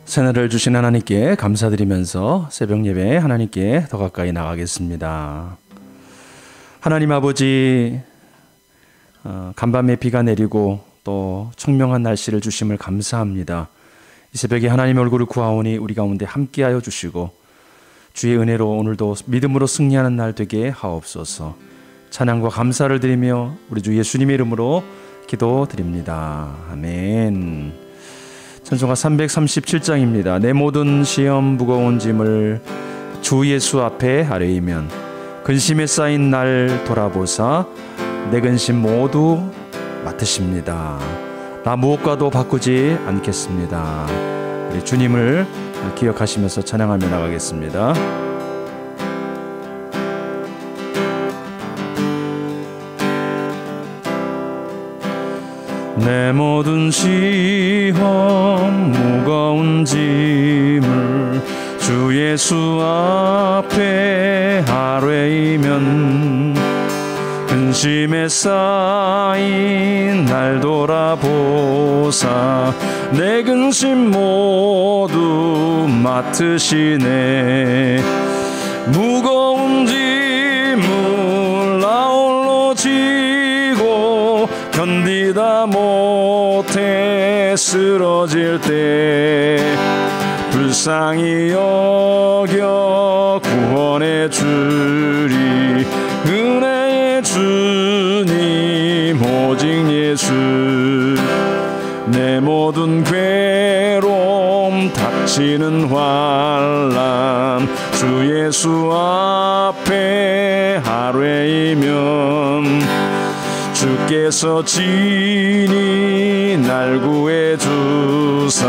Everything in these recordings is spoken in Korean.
새날을 주신 하나님께 감사드리면서 새벽 예배 하나님께 더 가까이 나가겠습니다. 하나님 아버지, 간밤에 비가 내리고 또 청명한 날씨를 주심을 감사합니다. 이 새벽에 하나님의 얼굴을 구하오니 우리 가운데 함께하여 주시고 주의 은혜로 오늘도 믿음으로 승리하는 날 되게 하옵소서. 찬양과 감사를 드리며 우리 주 예수님의 이름으로 기도드립니다. 아멘. 찬송가 337장입니다. 내 모든 시험 무거운 짐을 주 예수 앞에 아뢰이면 근심에 쌓인 날 돌아보사 내 근심 모두 맡으십니다. 나 무엇과도 바꾸지 않겠습니다. 우리 주님을 기억하시면서 찬양하며 나가겠습니다. 내 모든 시험 무거운 짐을 주 예수 앞에 아뢰이면 근심에 쌓인 날 돌아보사 내 근심 모두 맡으시네. 무거운 짐을 나 홀로 지고 견디다 못해 쓰러질 때 불쌍히 여겨 구원해 주리. 은혜의 주님 오직 예수. 내 모든 괴로움 닥치는 환난 주 예수 앞에 아뢰이면 주께서 친히 날 구해주사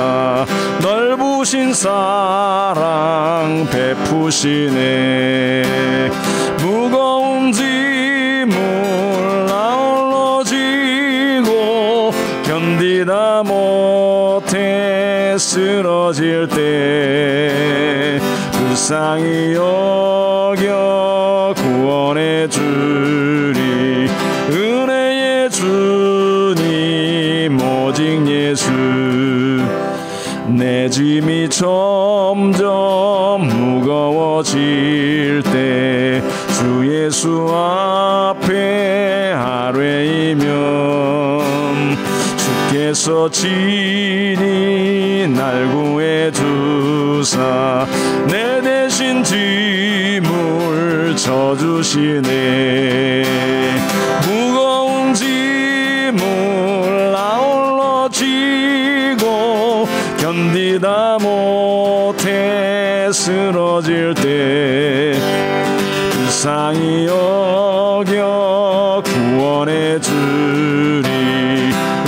넓으신 사랑 베푸시네. 무거운 짐을 나 홀로 지고 견디다 못해 쓰러질 때 불쌍히 여겨 구원해 주리. 은혜의 주님 오직 예수. 내 짐이 점점 무거워질 때 주 예수 앞에 아뢰이면 주께서 친히 날 구해주사 내 대신 짐을 져주시네. 무거운 짐을 나 홀로 지고 견디다 못해 쓰러질 때 불쌍히 여겨 구원해 주리.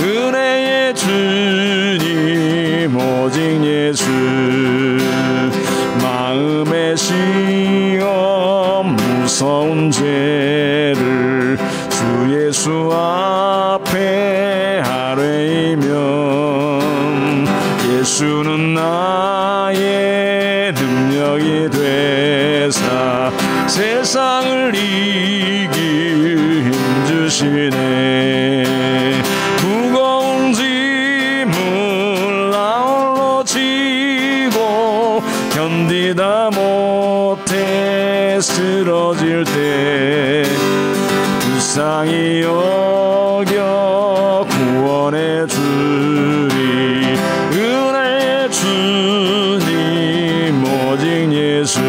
은혜의 주님 오직 예수. 마음의 시험 무서운 죄를 주 예수 앞에 아뢰이면 예수는 나의 능력이 되사 세상을 이길 힘 주시네. 무거운 짐을 나 홀로 지고 견디다 못해 쓰러질 때 불쌍히 여겨 구원해 주리. 은혜의 주님 오직 예수.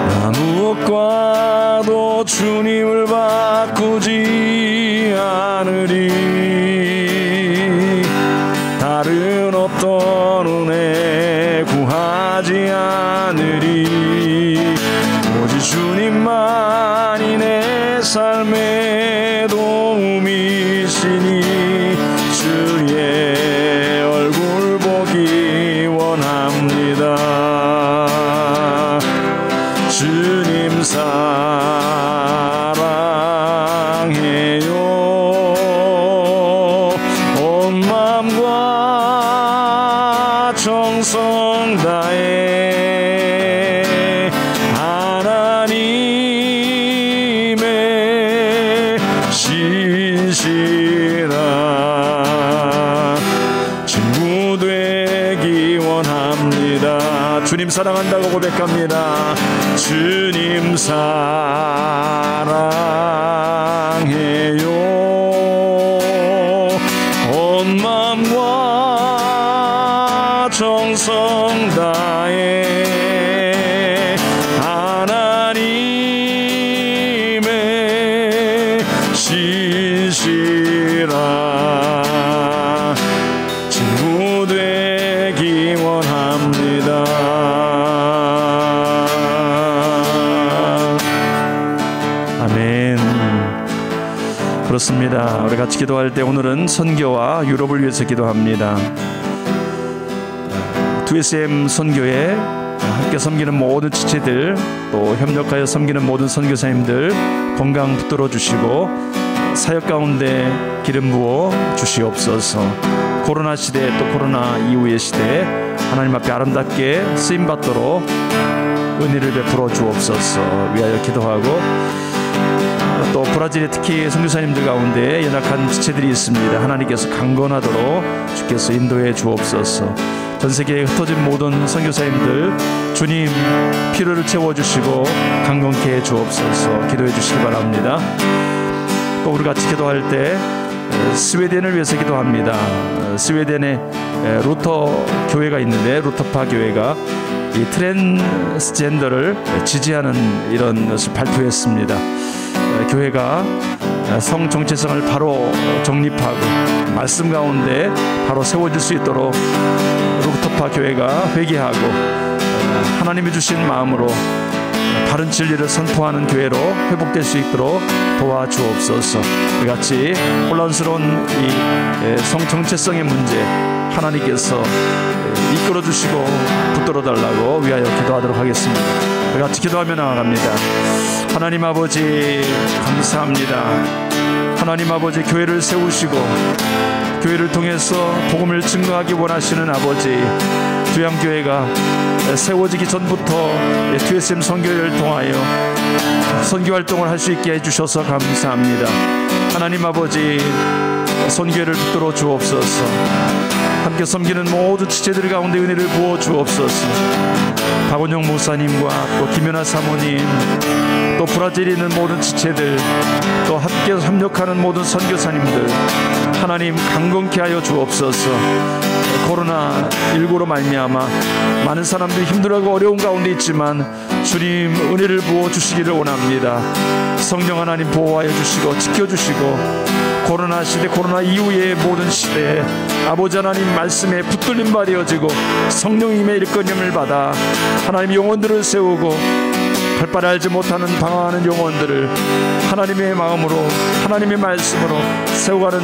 나 무엇과도 주님을 바꾸지 않으리. 다른 어떤 은혜 구하지 않으리. 오직 주님만이 내 삶의 도움이시니 주의 얼굴 보기 원합니다. 주님 사랑해요. 주님 사랑한다고 고백합니다. 주님 사랑해요. 온 마음과 정성 다해 하나님의 신실한 친구 되기 원합니다. 아멘. 그렇습니다. 우리 같이 기도할 때 오늘은 선교와 유럽을 위해서 기도합니다. 2SM 선교에 함께 섬기는 모든 지체들, 또 협력하여 섬기는 모든 선교사님들 건강 붙들어 주시고 사역 가운데 기름 부어 주시옵소서. 코로나 시대, 또 코로나 이후의 시대 하나님 앞에 아름답게 쓰임받도록 은혜를 베풀어 주옵소서 위하여 기도하고, 또 브라질에 특히 선교사님들 가운데 연약한 지체들이 있습니다. 하나님께서 강건하도록 주께서 인도해 주옵소서. 전 세계에 흩어진 모든 선교사님들 주님 필요를 채워주시고 강건케 해 주옵소서. 기도해 주시기 바랍니다. 또 우리 같이 기도할 때 스웨덴을 위해서 기도합니다. 스웨덴에 루터 교회가 있는데 루터파 교회가 이 트랜스젠더를 지지하는 이런 것을 발표했습니다. 교회가 성 정체성을 바로 정립하고 말씀 가운데 바로 세워질 수 있도록 루터파 교회가 회개하고 하나님이 주신 마음으로 바른 진리를 선포하는 교회로 회복될 수 있도록 도와주옵소서. 같이 혼란스러운 이 성 정체성의 문제 하나님께서 이끌어 주시고 붙들어 달라고 위하여 기도하도록 하겠습니다. 같이 기도하며 나아갑니다. 하나님 아버지 감사합니다. 하나님 아버지 교회를 세우시고 교회를 통해서 복음을 증거하기 원하시는 아버지, 두양교회가 세워지기 전부터 TSM 선교회를 통하여 선교활동을 할 수 있게 해주셔서 감사합니다. 하나님 아버지 선교회를 붙들어 주옵소서. 함께 섬기는 모든 지체들 가운데 은혜를 부어 주옵소서. 박원영 목사님과 또 김연아 사모님, 또 브라질에 있는 모든 지체들, 또 함께 협력하는 모든 선교사님들 하나님 강건케 하여 주옵소서. 코로나19로 말미암아 많은 사람들이 힘들어하고 어려운 가운데 있지만 주님 은혜를 부어 주시기를 원합니다. 성령 하나님 보호하여 주시고 지켜주시고 코로나 시대, 코로나 이후의 모든 시대에 아버지 하나님 말씀에 붙들림 바 되어지고 성령님의 일거님을 받아 하나님 영혼들을 세우고 할 바를 알지 못하는 방황하는 영혼들을 하나님의 마음으로 하나님의 말씀으로 세워가는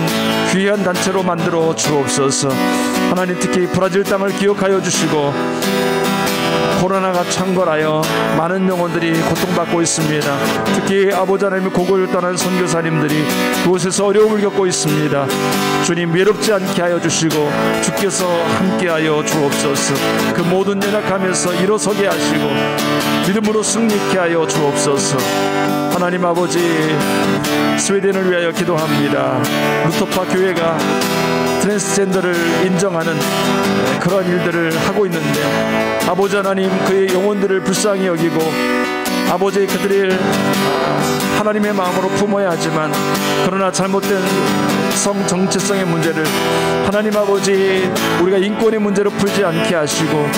귀한 단체로 만들어 주옵소서. 하나님 특히 브라질 땅을 기억하여 주시고 코로나가 창궐하여 많은 영혼들이 고통받고 있습니다. 특히 아버지 하나님의 고국을 떠난 선교사님들이 그곳에서 어려움을 겪고 있습니다. 주님 외롭지 않게 하여 주시고 주께서 함께하여 주옵소서. 그 모든 연약함에서 일어서게 하시고 믿음으로 승리케 하여 주옵소서. 하나님 아버지 스웨덴을 위하여 기도합니다. 루터파 교회가 트랜스젠더를 인정하는 그런 일들을 하고 있는데 아버지 하나님 그의 영혼들을 불쌍히 여기고 아버지 그들을 하나님의 마음으로 품어야 하지만 그러나 잘못된 성 정체성의 문제를 하나님 아버지 우리가 인권의 문제로 풀지 않게 하시고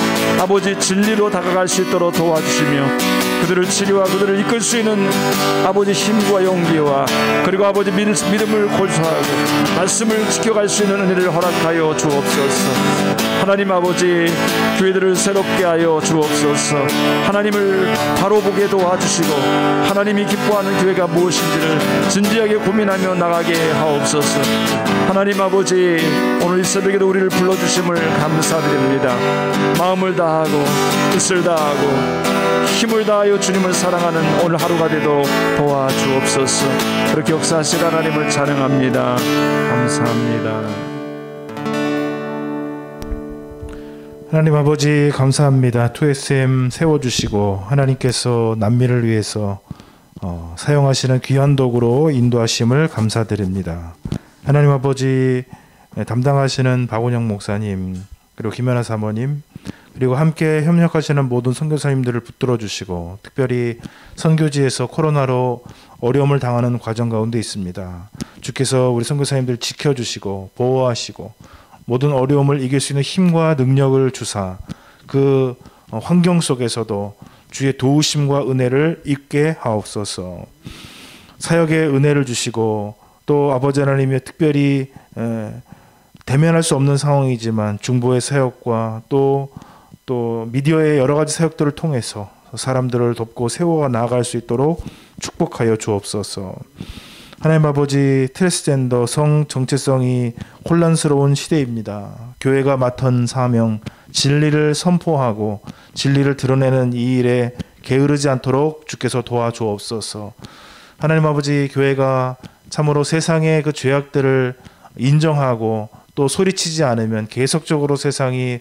아버지 진리로 다가갈 수 있도록 도와주시며 그들을 치료와 그들을 이끌 수 있는 아버지 힘과 용기와 그리고 아버지 믿음을 골수하고 말씀을 지켜갈 수 있는 은혜를 허락하여 주옵소서. 하나님 아버지 교회들을 새롭게 하여 주옵소서. 하나님을 바로 보게 도와주시고 하나님이 기뻐하는 교회가 무엇인지를 진지하게 고민하며 나가게 하옵소서. 하나님 아버지 오늘 이 새벽에도 우리를 불러주심을 감사드립니다. 마음을 다하고 뜻을 다하고 힘을 다하여 주님을 사랑하는 오늘 하루가 되도록 도와주옵소서. 그렇게 역사하실 하나님을 찬양합니다. 감사합니다. 하나님 아버지 감사합니다. 2SM 세워주시고 하나님께서 남미를 위해서 사용하시는 귀한 도구로 인도하심을 감사드립니다. 하나님 아버지 담당하시는 박원영 목사님 그리고 김연아 사모님 그리고 함께 협력하시는 모든 선교사님들을 붙들어 주시고, 특별히 선교지에서 코로나로 어려움을 당하는 과정 가운데 있습니다. 주께서 우리 선교사님들 지켜주시고 보호하시고 모든 어려움을 이길 수 있는 힘과 능력을 주사 그 환경 속에서도 주의 도우심과 은혜를 입게 하옵소서. 사역의 은혜를 주시고, 또 아버지 하나님의 특별히 대면할 수 없는 상황이지만 중보의 사역과 또 미디어의 여러 가지 사역들을 통해서 사람들을 돕고 세워 나아갈 수 있도록 축복하여 주옵소서. 하나님 아버지, 트랜스젠더 성 정체성이 혼란스러운 시대입니다. 교회가 맡은 사명, 진리를 선포하고 진리를 드러내는 이 일에 게으르지 않도록 주께서 도와주옵소서. 하나님 아버지, 교회가 참으로 세상의 그 죄악들을 인정하고 또 소리치지 않으면 계속적으로 세상이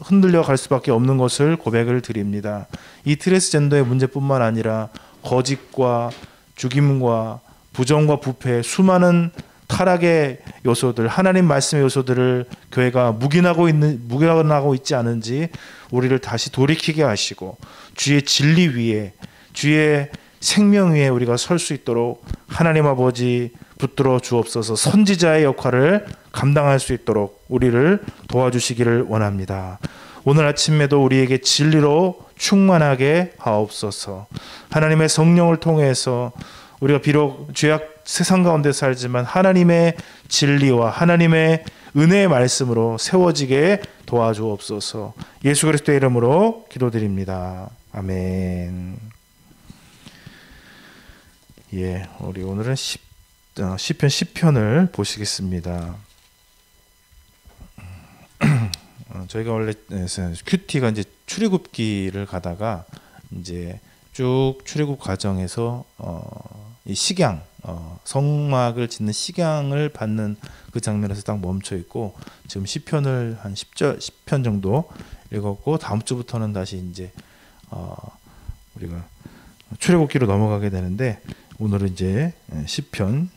흔들려 갈 수밖에 없는 것을 고백을 드립니다. 이 트랜스젠더의 문제뿐만 아니라 거짓과 죽임과 부정과 부패, 수많은 타락의 요소들, 하나님 말씀의 요소들을 교회가 묵인하고 있지 않은지 우리를 다시 돌이키게 하시고 주의 진리 위에, 주의 생명 위에 우리가 설 수 있도록 하나님 아버지 붙들어 주옵소서. 선지자의 역할을 감당할 수 있도록 우리를 도와주시기를 원합니다. 오늘 아침에도 우리에게 진리로 충만하게 하옵소서. 하나님의 성령을 통해서 우리가 비록 죄악 세상 가운데 살지만 하나님의 진리와 하나님의 은혜의 말씀으로 세워지게 도와주옵소서. 예수 그리스도의 이름으로 기도드립니다. 아멘. 예, 우리 오늘은 시편 10편을 보시겠습니다. 저희가 원래 큐티가 이제 출애굽기를 가다가 이제 쭉 출애굽 과정에서 이 식양, 성막을 짓는 식양을 받는 그 장면에서 딱 멈춰 있고, 지금 시편을 한 10편 정도 읽었고, 다음 주부터는 다시 이제 우리가 출애굽기로 넘어가게 되는데, 오늘은 이제 시편입니다.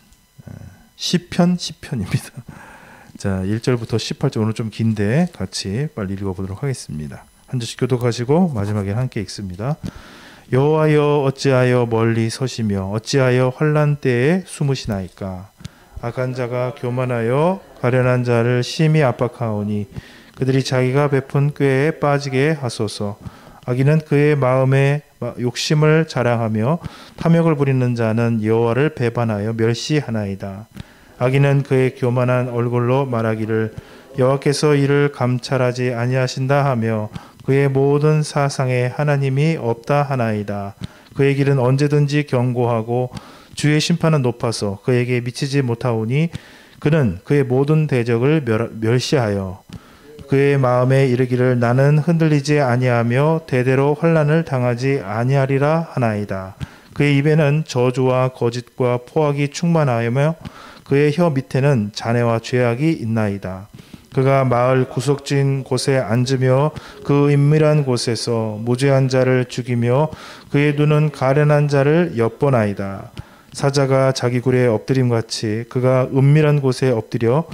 자, 1절부터 18절, 오늘 좀 긴데 같이 빨리 읽어보도록 하겠습니다. 한 절씩 교독하시고 마지막에 함께 읽습니다. 여호와여, 어찌하여 멀리 서시며 어찌하여 환난 때에 숨으시나이까. 악한 자가 교만하여 가련한 자를 심히 압박하오니 그들이 자기가 베푼 꾀에 빠지게 하소서. 악인은 그의 마음에 욕심을 자랑하며 탐욕을 부리는 자는 여호와를 배반하여 멸시하나이다. 악인은 그의 교만한 얼굴로 말하기를 여호와께서 이를 감찰하지 아니하신다 하며 그의 모든 사상에 하나님이 없다 하나이다. 그의 길은 언제든지 견고하고 주의 심판은 높아서 그에게 미치지 못하오니 그는 그의 모든 대적을 멸시하여 그의 마음에 이르기를 나는 흔들리지 아니하며 대대로 환난을 당하지 아니하리라 하나이다. 그의 입에는 저주와 거짓과 포악이 충만하며 그의 혀 밑에는 잔해와 죄악이 있나이다. 그가 마을 구석진 곳에 앉으며 그 은밀한 곳에서 무죄한 자를 죽이며 그의 눈은 가련한 자를 엿보나이다. 사자가 자기 굴에 엎드림같이 그가 은밀한 곳에 엎드려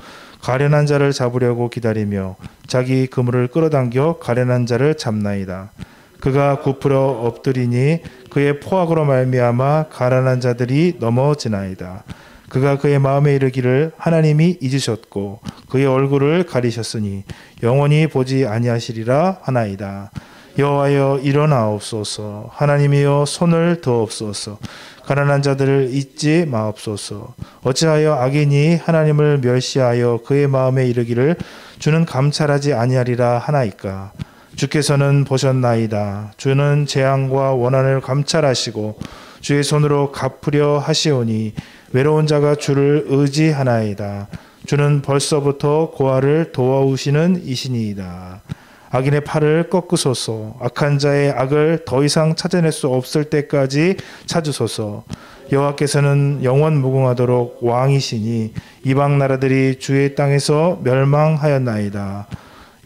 가련한 자를 잡으려고 기다리며 자기 그물을 끌어당겨 가련한 자를 잡나이다. 그가 굽으려 엎드리니 그의 포악으로 말미암아 가련한 자들이 넘어지나이다. 그가 그의 마음에 이르기를 하나님이 잊으셨고 그의 얼굴을 가리셨으니 영원히 보지 아니하시리라 하나이다. 여호와여, 일어나옵소서. 하나님이여, 손을 드옵소서. 가난한 자들을 잊지 마옵소서. 어찌하여 악인이 하나님을 멸시하여 그의 마음에 이르기를 주는 감찰하지 아니하리라 하나이까. 주께서는 보셨나이다. 주는 재앙과 원한을 감찰하시고 주의 손으로 갚으려 하시오니 외로운 자가 주를 의지하나이다. 주는 벌써부터 고아를 도와오시는 이시니이다. 악인의 팔을 꺾으소서. 악한 자의 악을 더 이상 찾아낼 수 없을 때까지 찾으소서. 여호와께서는 영원 무궁하도록 왕이시니 이방 나라들이 주의 땅에서 멸망하였나이다.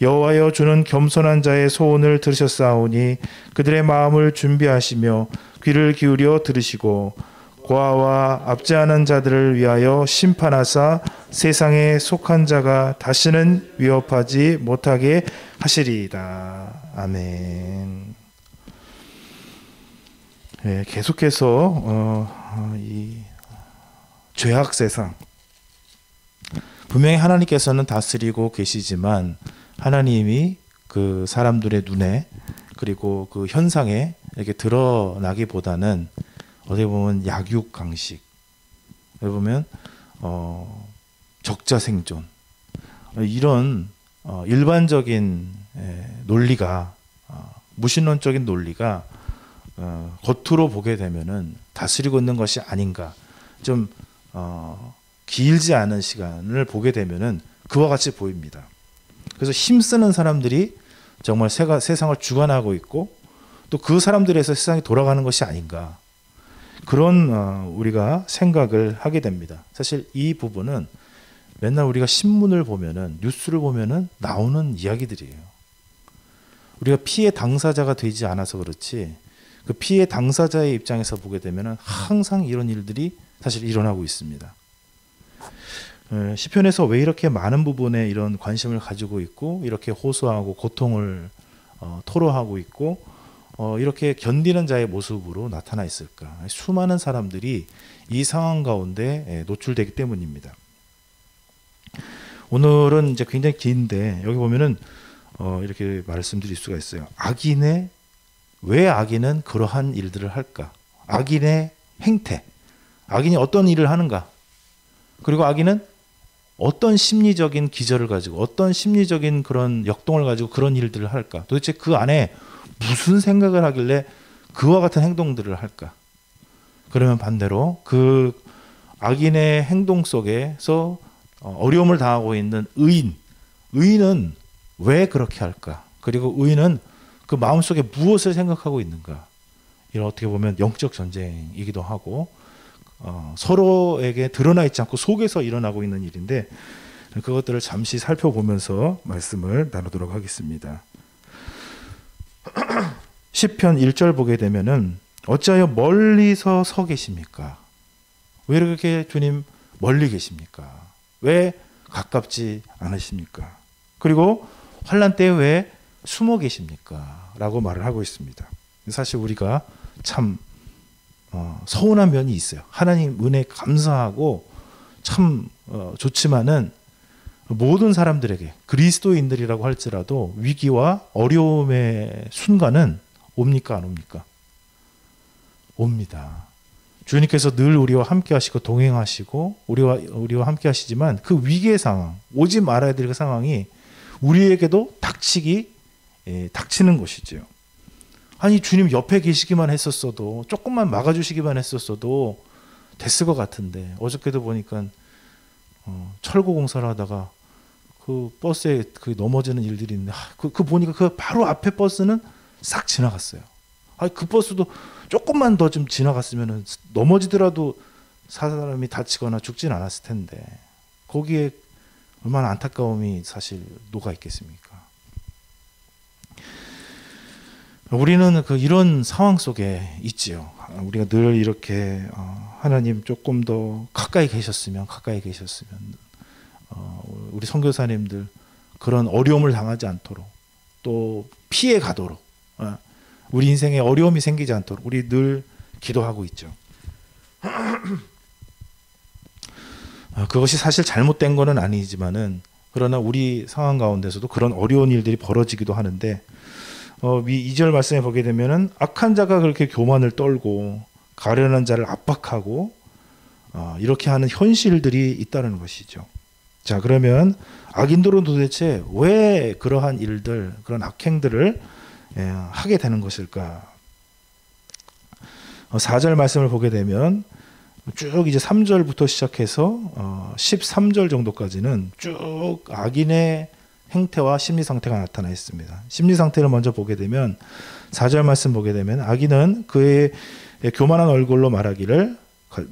여호와여, 주는 겸손한 자의 소원을 들으셨사오니 그들의 마음을 준비하시며 귀를 기울여 들으시고 고아와 압제하는 자들을 위하여 심판하사 세상에 속한 자가 다시는 위협하지 못하게 하시리이다. 아멘. 네, 계속해서 이 죄악 세상, 분명히 하나님께서는 다스리고 계시지만 하나님이 그 사람들의 눈에 그리고 그 현상에 이렇게 드러나기보다는 어떻게 보면 약육강식, 어떻게 보면 적자생존, 이런 일반적인 논리가, 무신론적인 논리가 겉으로 보게 되면은 다스리고 있는 것이 아닌가, 좀 길지 않은 시간을 보게 되면은 그와 같이 보입니다. 그래서 힘쓰는 사람들이 정말 세상을 주관하고 있고 또 그 사람들에서 세상이 돌아가는 것이 아닌가, 그런 우리가 생각을 하게 됩니다. 사실 이 부분은 맨날 우리가 신문을 보면은, 뉴스를 보면은 나오는 이야기들이에요. 우리가 피해 당사자가 되지 않아서 그렇지 그 피해 당사자의 입장에서 보게 되면은 항상 이런 일들이 사실 일어나고 있습니다. 시편에서 왜 이렇게 많은 부분에 이런 관심을 가지고 있고 이렇게 호소하고 고통을 토로하고 있고 이렇게 견디는 자의 모습으로 나타나 있을까? 수많은 사람들이 이 상황 가운데 노출되기 때문입니다. 오늘은 이제 굉장히 긴데 여기 보면은 이렇게 말씀드릴 수가 있어요. 왜 악인은 그러한 일들을 할까? 악인의 행태, 악인이 어떤 일을 하는가? 그리고 악인은 어떤 심리적인 기저를 가지고 어떤 심리적인 그런 역동을 가지고 그런 일들을 할까? 도대체 그 안에 무슨 생각을 하길래 그와 같은 행동들을 할까? 그러면 반대로 그 악인의 행동 속에서 어려움을 당하고 있는 의인은 왜 그렇게 할까? 그리고 의인은 그 마음속에 무엇을 생각하고 있는가? 이런 어떻게 보면 영적 전쟁이기도 하고 서로에게 드러나 있지 않고 속에서 일어나고 있는 일인데 그것들을 잠시 살펴보면서 말씀을 나누도록 하겠습니다. 시편 1절 보게 되면은 어찌하여 멀리서 서 계십니까? 왜 이렇게 주님 멀리 계십니까? 왜 가깝지 않으십니까? 그리고 환난 때에 왜 숨어 계십니까? 라고 말을 하고 있습니다. 사실 우리가 참 서운한 면이 있어요. 하나님 은혜 감사하고 참 좋지만은 모든 사람들에게 그리스도인들이라고 할지라도 위기와 어려움의 순간은 옵니까 안 옵니까? 옵니다. 주님께서 늘 우리와 함께 하시고 동행하시고 우리와 함께 하시지만 그 위기의 상황, 오지 말아야 될 그 상황이 우리에게도 닥치는 것이죠. 아니 주님 옆에 계시기만 했었어도 조금만 막아주시기만 했었어도 됐을 것 같은데 어저께도 보니까 철거 공사를 하다가 그 버스에 그 넘어지는 일들이 있는데 그 보니까 그 바로 앞에 버스는 싹 지나갔어요. 그 버스도 조금만 더 좀 지나갔으면 넘어지더라도 사람이 다치거나 죽진 않았을 텐데 거기에 얼마나 안타까움이 사실 녹아 있겠습니까? 우리는 이런 상황 속에 있지요. 우리가 늘 이렇게 하나님 조금 더 가까이 계셨으면 우리 선교사님들 그런 어려움을 당하지 않도록 또 피해 가도록 우리 인생에 어려움이 생기지 않도록 우리 늘 기도하고 있죠. 그것이 사실 잘못된 거는 아니지만은 그러나 우리 상황 가운데서도 그런 어려운 일들이 벌어지기도 하는데 2절 말씀에 보게 되면은 악한 자가 그렇게 교만을 떨고 가련한 자를 압박하고 이렇게 하는 현실들이 있다는 것이죠. 자, 그러면 악인들은 도대체 왜 그러한 일들, 그런 악행들을 하게 되는 것일까? 4절 말씀을 보게 되면 쭉 이제 3절부터 시작해서 13절 정도까지는 쭉 악인의 행태와 심리 상태가 나타나 있습니다. 심리 상태를 먼저 보게 되면 4절 말씀 보게 되면 악인은 그의 교만한 얼굴로 말하기를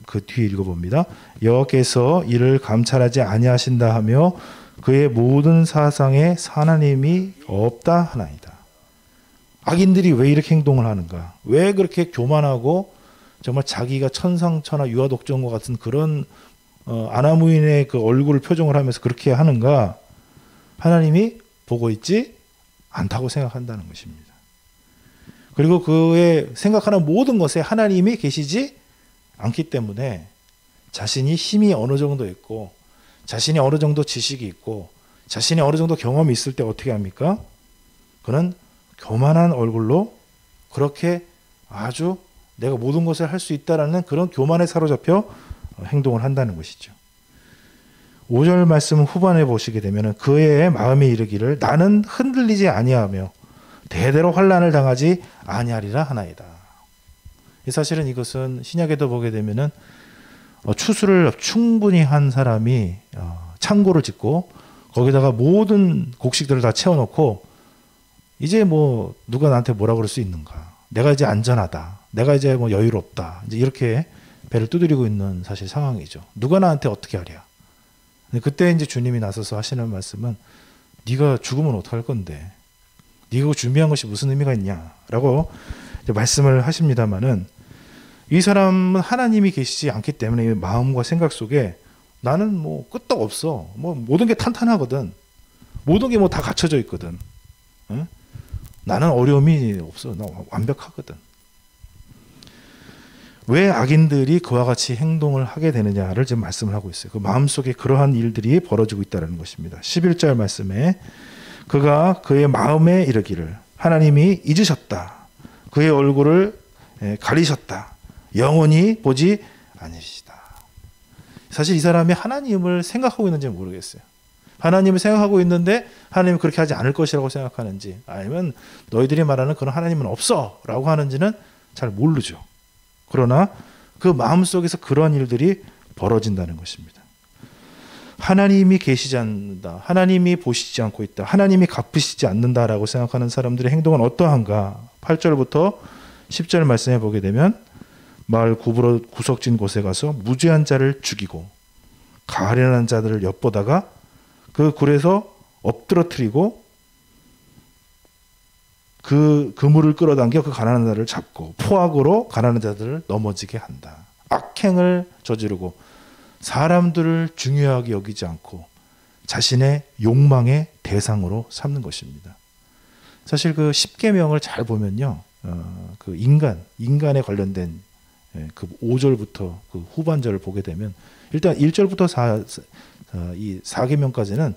그 뒤에 읽어봅니다. 여호와께서 이를 감찰하지 아니하신다 하며 그의 모든 사상에 하나님이 없다 하나이다. 악인들이 왜 이렇게 행동을 하는가? 왜 그렇게 교만하고 정말 자기가 천상천하 유아독존과 같은 그런 아나무인의 그 얼굴을 표정을 하면서 그렇게 하는가? 하나님이 보고 있지 않다고 생각한다는 것입니다. 그리고 그의 생각하는 모든 것에 하나님이 계시지 않기 때문에 자신이 힘이 어느 정도 있고 자신이 어느 정도 지식이 있고 자신이 어느 정도 경험이 있을 때 어떻게 합니까? 그는 교만한 얼굴로 그렇게 아주 내가 모든 것을 할 수 있다라는 그런 교만에 사로잡혀 행동을 한다는 것이죠. 5절 말씀 후반에 보시게 되면 그의 마음에 이르기를 나는 흔들리지 아니하며 대대로 환난을 당하지 아니하리라 하나이다. 사실은 이것은 신약에도 보게 되면은 추수를 충분히 한 사람이 창고를 짓고 거기다가 모든 곡식들을 다 채워놓고 이제 뭐 누가 나한테 뭐라 그럴 수 있는가? 내가 이제 안전하다. 내가 이제 뭐 여유롭다. 이제 이렇게 배를 두드리고 있는 사실 상황이죠. 누가 나한테 어떻게 하랴? 그때 이제 주님이 나서서 하시는 말씀은 네가 죽으면 어떡할 건데? 네가 준비한 것이 무슨 의미가 있냐라고 이제 말씀을 하십니다만은 이 사람은 하나님이 계시지 않기 때문에 마음과 생각 속에 나는 뭐 끄떡 없어. 뭐 모든 게 탄탄하거든. 모든 게 뭐 다 갖춰져 있거든. 응? 나는 어려움이 없어. 나 완벽하거든. 왜 악인들이 그와 같이 행동을 하게 되느냐를 지금 말씀을 하고 있어요. 그 마음속에 그러한 일들이 벌어지고 있다는 것입니다. 11절 말씀에 그가 그의 마음에 이르기를 하나님이 잊으셨다. 그의 얼굴을 가리셨다. 영원히 보지 않으시다. 사실 이 사람이 하나님을 생각하고 있는지 모르겠어요. 하나님을 생각하고 있는데 하나님은 그렇게 하지 않을 것이라고 생각하는지 아니면 너희들이 말하는 그런 하나님은 없어 라고 하는지는 잘 모르죠. 그러나 그 마음속에서 그러한 일들이 벌어진다는 것입니다. 하나님이 계시지 않는다. 하나님이 보시지 않고 있다. 하나님이 갚으시지 않는다라고 생각하는 사람들의 행동은 어떠한가? 8절부터 10절 말씀해 보게 되면 마을 구석진 곳에 가서 무죄한 자를 죽이고 가련한 자들을 엿보다가 그 굴에서 엎드러뜨리고 그 그물을 끌어당겨 그 가난한 자를 잡고 포악으로 가난한 자들을 넘어지게 한다. 악행을 저지르고 사람들을 중요하게 여기지 않고 자신의 욕망의 대상으로 삼는 것입니다. 사실 그 십계명을 잘 보면요, 그 인간에 관련된 그 5절부터 그 후반절을 보게 되면 일단 1절부터 이 4계명까지는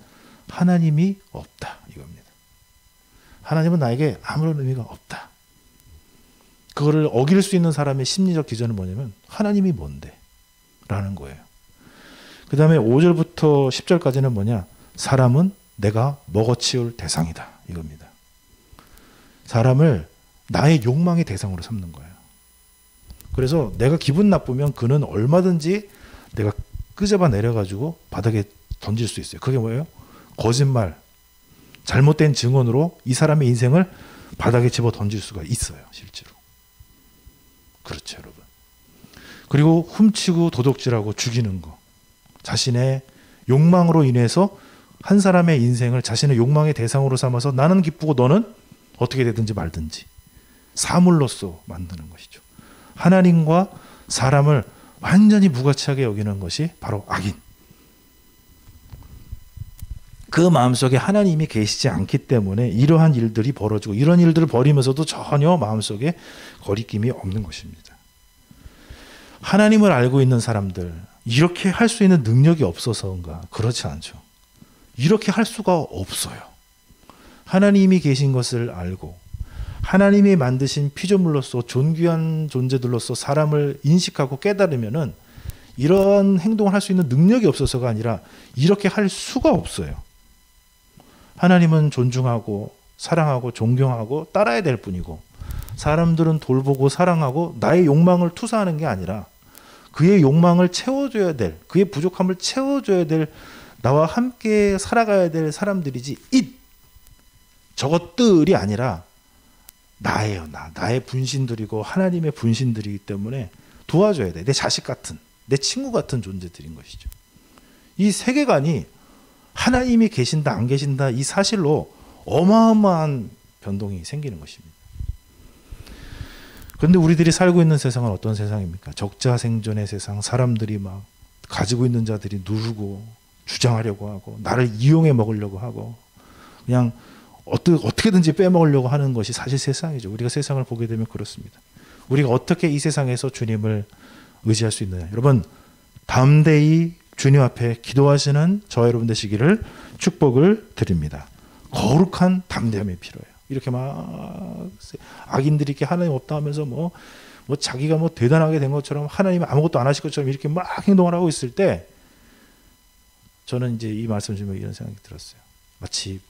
하나님이 없다 이겁니다. 하나님은 나에게 아무런 의미가 없다. 그거를 어길 수 있는 사람의 심리적 기전은 뭐냐면 하나님이 뭔데? 라는 거예요. 그 다음에 5절부터 10절까지는 뭐냐? 사람은 내가 먹어치울 대상이다 이겁니다. 사람을 나의 욕망의 대상으로 삼는 거예요. 그래서 내가 기분 나쁘면 그는 얼마든지 내가 끄집어 내려가지고 바닥에 던질 수 있어요. 그게 뭐예요? 거짓말, 잘못된 증언으로 이 사람의 인생을 바닥에 집어 던질 수가 있어요. 실제로. 그렇죠, 여러분. 그리고 훔치고 도둑질하고 죽이는 거. 자신의 욕망으로 인해서 한 사람의 인생을 자신의 욕망의 대상으로 삼아서 나는 기쁘고 너는 어떻게 되든지 말든지 사물로서 만드는 것이죠. 하나님과 사람을 완전히 무가치하게 여기는 것이 바로 악인. 그 마음속에 하나님이 계시지 않기 때문에 이러한 일들이 벌어지고 이런 일들을 벌이면서도 전혀 마음속에 거리낌이 없는 것입니다. 하나님을 알고 있는 사람들, 이렇게 할 수 있는 능력이 없어서인가? 그렇지 않죠. 이렇게 할 수가 없어요. 하나님이 계신 것을 알고 하나님이 만드신 피조물로서 존귀한 존재들로서 사람을 인식하고 깨달으면은 이런 행동을 할 수 있는 능력이 없어서가 아니라 이렇게 할 수가 없어요. 하나님은 존중하고 사랑하고 존경하고 따라야 될 뿐이고 사람들은 돌보고 사랑하고 나의 욕망을 투사하는 게 아니라 그의 욕망을 채워줘야 될, 그의 부족함을 채워줘야 될, 나와 함께 살아가야 될 사람들이지 저것들이 아니라 나예요. 나의 분신들이고 하나님의 분신들이기 때문에 도와줘야 돼. 내 자식 같은, 내 친구 같은 존재들인 것이죠. 이 세계관이 하나님이 계신다 안 계신다 이 사실로 어마어마한 변동이 생기는 것입니다. 그런데 우리들이 살고 있는 세상은 어떤 세상입니까? 적자생존의 세상, 사람들이 막 가지고 있는 자들이 누르고 주장하려고 하고 나를 이용해 먹으려고 하고 그냥 어떻게든지 빼먹으려고 하는 것이 사실 세상이죠. 우리가 세상을 보게 되면 그렇습니다. 우리가 어떻게 이 세상에서 주님을 의지할 수 있느냐. 여러분 담대히 주님 앞에 기도하시는 저와 여러분 되시기를 축복을 드립니다. 거룩한 담대함이 필요해요. 이렇게 막 악인들이 이렇게 하나님 없다 하면서 뭐 자기가 뭐 대단하게 된 것처럼 하나님이 아무것도 안 하실 것처럼 이렇게 막 행동을 하고 있을 때 저는 이제 이 말씀 주면 이런 생각이 들었어요. 마치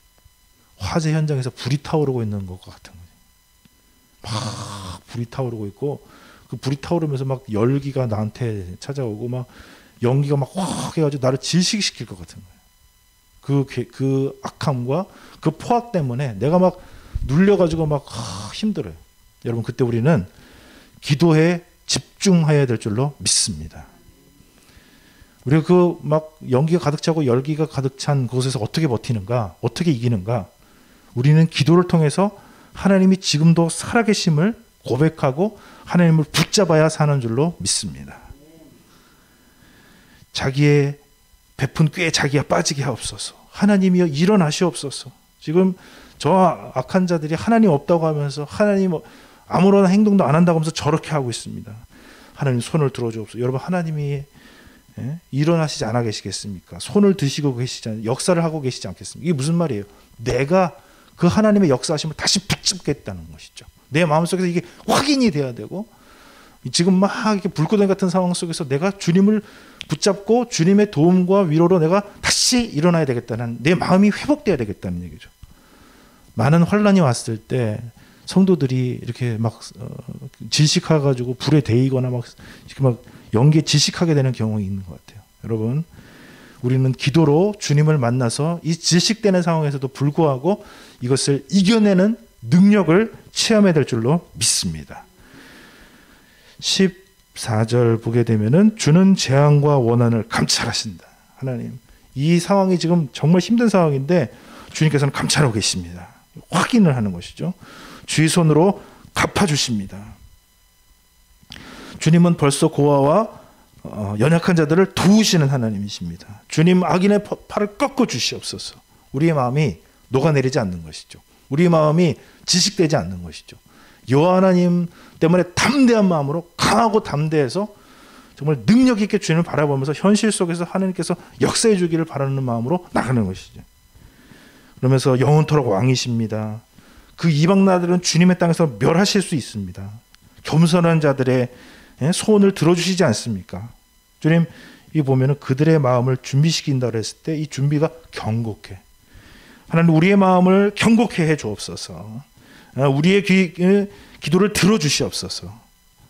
화재 현장에서 불이 타오르고 있는 것과 같은 거예요. 막 불이 타오르고 있고 그 불이 타오르면서 막 열기가 나한테 찾아오고 막 연기가 막 확 해가지고 나를 질식시킬 것 같은 거예요. 그 악함과 그 포악 때문에 내가 막 눌려가지고 막 힘들어요. 여러분 그때 우리는 기도에 집중해야 될 줄로 믿습니다. 우리가 그 막 연기가 가득 차고 열기가 가득 찬 곳에서 어떻게 버티는가, 어떻게 이기는가? 우리는 기도를 통해서 하나님이 지금도 살아계심을 고백하고 하나님을 붙잡아야 사는 줄로 믿습니다. 자기의 베푼 꾀에 자기가 빠지게 하옵소서. 하나님이여 일어나시옵소서. 지금 저 악한 자들이 하나님 없다고 하면서 하나님 아무런 행동도 안 한다고 하면서 저렇게 하고 있습니다. 하나님 손을 들어주옵소서. 여러분 하나님이 일어나시지 않아 계시겠습니까? 손을 드시고 계시지 않, 역사를 하고 계시지 않겠습니까? 이게 무슨 말이에요? 내가 그 하나님의 역사하심을 다시 붙잡겠다는 것이죠. 내 마음속에서 이게 확인이 돼야 되고 지금 막 이렇게 불꽃놀이 같은 상황 속에서 내가 주님을 붙잡고 주님의 도움과 위로로 내가 다시 일어나야 되겠다는 내 마음이 회복돼야 되겠다는 얘기죠. 많은 환란이 왔을 때 성도들이 이렇게 막 질식해가지고 불에 데이거나 막 이렇게 막 연기에 질식하게 되는 경우가 있는 것 같아요. 여러분, 우리는 기도로 주님을 만나서 이 질식되는 상황에서도 불구하고 이것을 이겨내는 능력을 체험해야 될 줄로 믿습니다. 14절 보게 되면은 주는 재앙과 원한을 감찰하신다. 하나님, 이 상황이 지금 정말 힘든 상황인데 주님께서는 감찰하고 계십니다. 확인을 하는 것이죠. 주의 손으로 갚아주십니다. 주님은 벌써 고아와 연약한 자들을 도우시는 하나님이십니다. 주님 악인의 팔을 꺾어 주시옵소서. 우리의 마음이 녹아내리지 않는 것이죠. 우리의 마음이 지식되지 않는 것이죠. 여호와 하나님 때문에 담대한 마음으로 강하고 담대해서 정말 능력 있게 주님을 바라보면서 현실 속에서 하나님께서 역사해 주기를 바라는 마음으로 나가는 것이죠. 그러면서 영원토록 왕이십니다. 그 이방 나라들은 주님의 땅에서 멸하실 수 있습니다. 겸손한 자들의 소원을 들어주시지 않습니까? 주님, 이 보면은 그들의 마음을 준비시킨다고 했을 때 이 준비가 경고해. 하나님 우리의 마음을 경고케 해 주옵소서. 우리의 기도를 들어주시옵소서.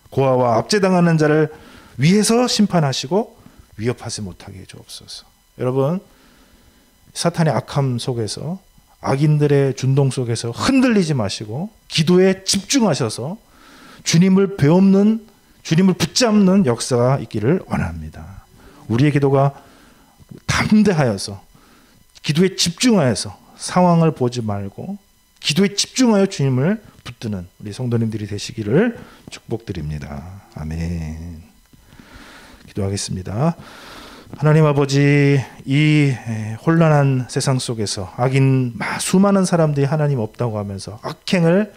고아와 압제당하는 자를 위에서 심판하시고 위협하지 못하게 해 주옵소서. 여러분, 사탄의 악함 속에서 악인들의 준동 속에서 흔들리지 마시고 기도에 집중하셔서 주님을 배움는 주님을 붙잡는 역사가 있기를 원합니다. 우리의 기도가 담대하여서 기도에 집중하여서 상황을 보지 말고 기도에 집중하여 주님을 붙드는 우리 성도님들이 되시기를 축복드립니다. 아멘. 기도하겠습니다. 하나님 아버지, 이 혼란한 세상 속에서 악인 수많은 사람들이 하나님 없다고 하면서 악행을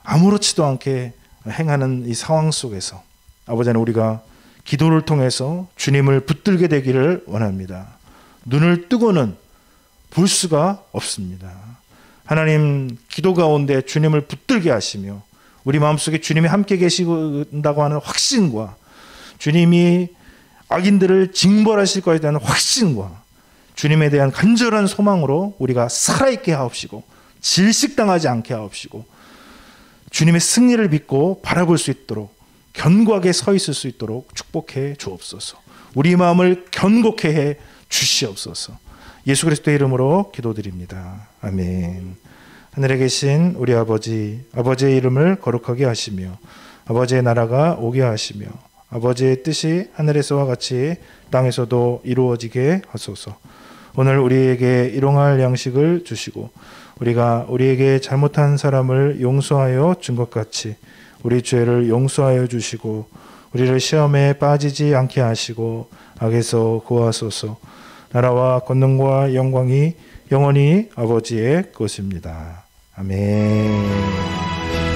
아무렇지도 않게 행하는 이 상황 속에서 아버지 하나님 우리가 기도를 통해서 주님을 붙들게 되기를 원합니다. 눈을 뜨고는 볼 수가 없습니다. 하나님 기도 가운데 주님을 붙들게 하시며 우리 마음속에 주님이 함께 계신다고 하는 확신과 주님이 악인들을 징벌하실 것에 대한 확신과 주님에 대한 간절한 소망으로 우리가 살아있게 하옵시고 질식당하지 않게 하옵시고 주님의 승리를 믿고 바라볼 수 있도록 견고하게 서 있을 수 있도록 축복해 주옵소서. 우리 마음을 견고케 해 주시옵소서. 예수 그리스도의 이름으로 기도드립니다. 아멘. 하늘에 계신 우리 아버지, 아버지의 이름을 거룩하게 하시며 아버지의 나라가 오게 하시며 아버지의 뜻이 하늘에서와 같이 땅에서도 이루어지게 하소서. 오늘 우리에게 일용할 양식을 주시고 우리가 우리에게 잘못한 사람을 용서하여 준 것 같이 우리 죄를 용서하여 주시고 우리를 시험에 빠지지 않게 하시고 악에서 구하소서. 나라와 권능과 영광이 영원히 아버지의 것입니다. 아멘.